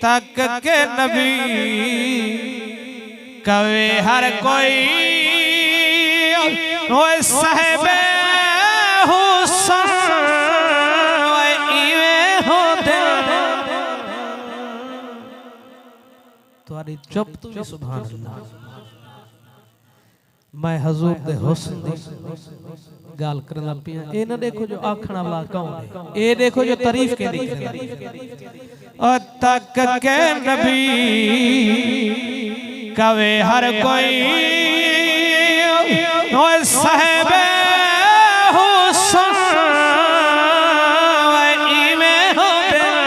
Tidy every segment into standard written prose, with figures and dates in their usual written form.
तक के नबी कवे हर कोई ओए साहिबे हुस्न ओए इवे हो दिल तुम्हारी चुप तू भी सुभान अल्लाह मैं हजूर दे हुस्न दी गाल करना पिया। ए ना देखो जो आखना वाला कौन है, ए देखो जो तारीफ के दी और तक के नबी कवे हर कोई ओए साहिबे हुस्न इवे हो दिल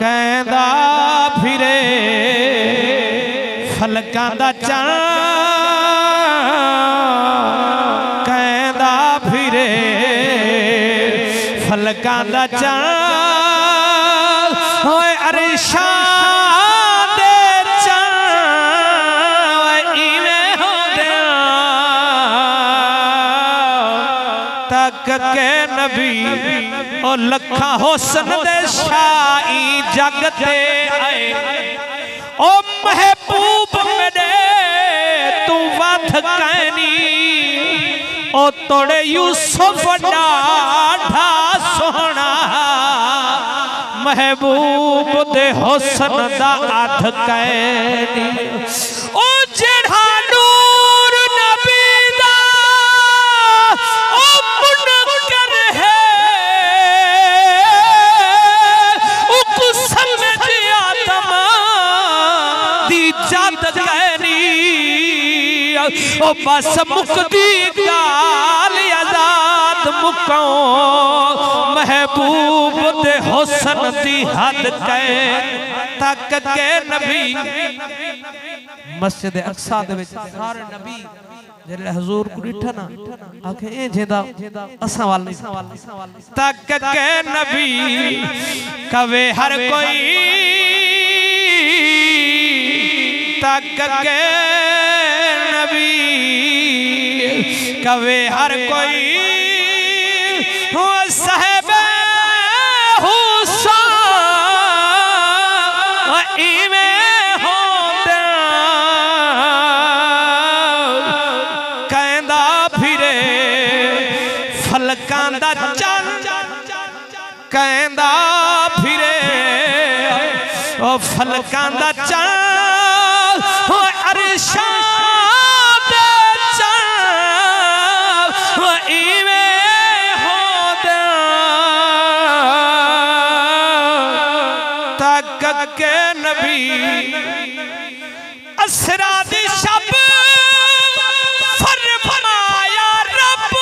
कहंदा फिरे फलकां दा चन कहंदा फिरे फलकां दा चन होए अरशा दे चन इवें होंदे तक के नबी ओ लखा हुस्न दे शाही जग ते आए ओ महबूब मेरे तू वध कैनी ओ तोड़े यूसुफ डाढ़ा सोहना महबूब दे हुस्न दा अध कैनी ओ जेड़ा नूर नबी दा ओ मुनकर है ओ कुसम आदम दी जात कैनी ओ बस मुक्ति गाल आजाद मुकाओ महबूब दे हुस्न दी हद कै तक के नबी मस्जिद अक्सा दे विच सारे नबी जेरे हुजूर को डिठा ना आखे ए जेदा असा वाल नहीं तक के नबी कवे हर कोई तक के नबी कवे हर कोई हो साहिबे हुस्न इवें होंदे कहंदा फिरे फलकां दा चन कहंदा फिरे ओ फलकां दा चन हो अरशा दे चन इवें होंदे तक के नबी असरा दी शब फरमाया रब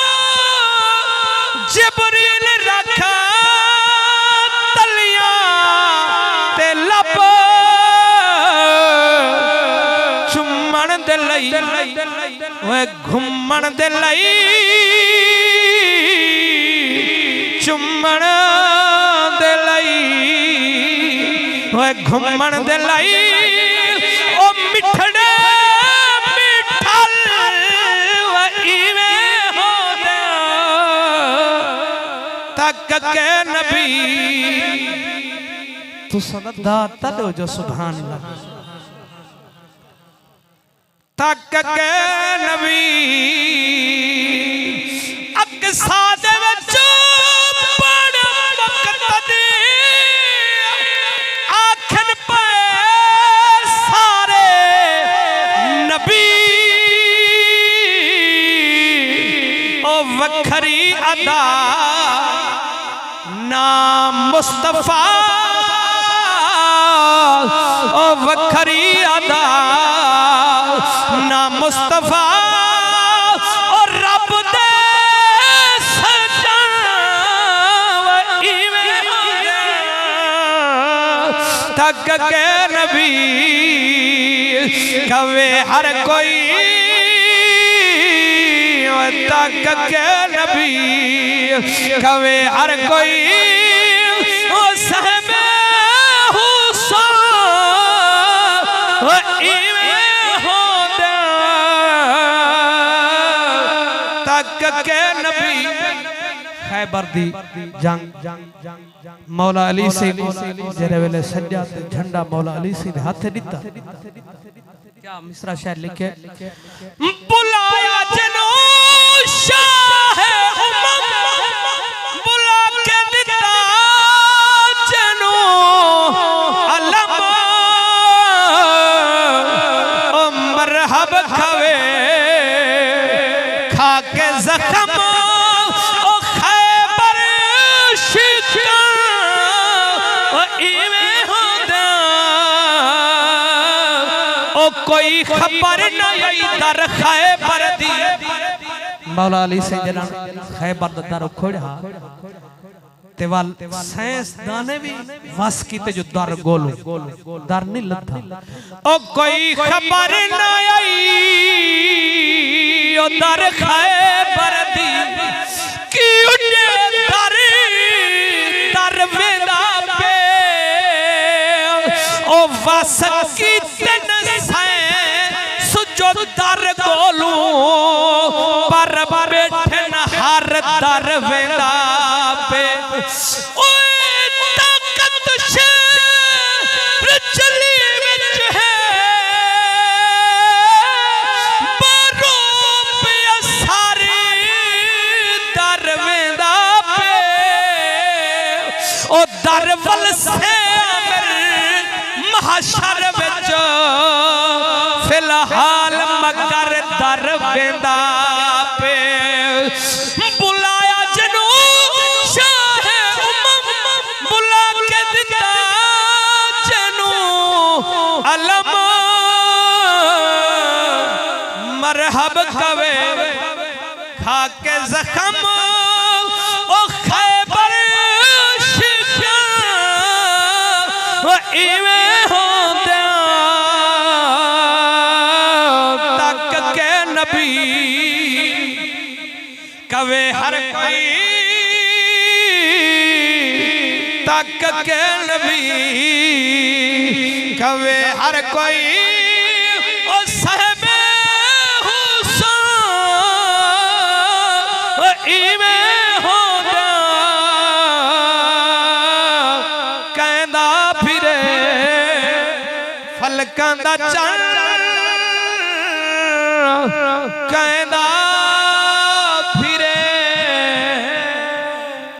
जिबरील रखा तलियां ते लब चुम्मन दे लई ओए घुम्मन दे लई चुम्मन दे लई ओए घुम्मन दे लई ओ मिठड़े मिठल इवें होंदे तक के नबी तू सनदा तलो जो सुभान अल्लाह तक के नबी अक्सा दे विच बड़ वक्त दी आखन पे सारे नबी ओ वखरी अदा नाम मुस्तफा ओ वखरी अदा नाम मुस्तफा और रब दे सजन इवें तक के नबी कवे हर कोई तक के नबी कवे हर कोई ओ साहिबे हुस्न इवें होंदे तक के नबी खैबर दी जंग मौला अली से जरे वेले सज्जा ते झंडा मौला अली से हाथ दिता क्या मिसरा शायर लिखे बुलाया जनो शाह उम्मत बुला के दिता जनो अलम मरहब खवे खा के जख्म ओ खैबर शिकन ओ इवे होदा ओ कोई खबर नहीं दर खैबर दी मौला अली से जना खैबर दा दर खोड़ा ते वाल साइंस दाने भी वस कीते जो दर गोलो दर नहीं लथा ओ कोई खबर ना आई ओ दर खैबर दी की उन्ने दर वेदा पे ओ वस कीते न साइंस जो दर गोलो पर बैठे न हर दर वेदा पे ओए ताकत शेर चली विच है बारो पे सारी दर वेंदा पे ओ दर वल से महशर विच फिलहाल मगर दर वेंदा पे बुलाया जनो शाह बुला के दिता जनो अलम मरहब कवे खा के जख्म ओ खैबर शिकन ओ इवे होंदा तक के नबी कवे हर कोई तक के नबी कवे हर कोई ओ साहबे हुसैन ओ इवे होदा कहंदा फिरे फलकां दा चंद कहंदा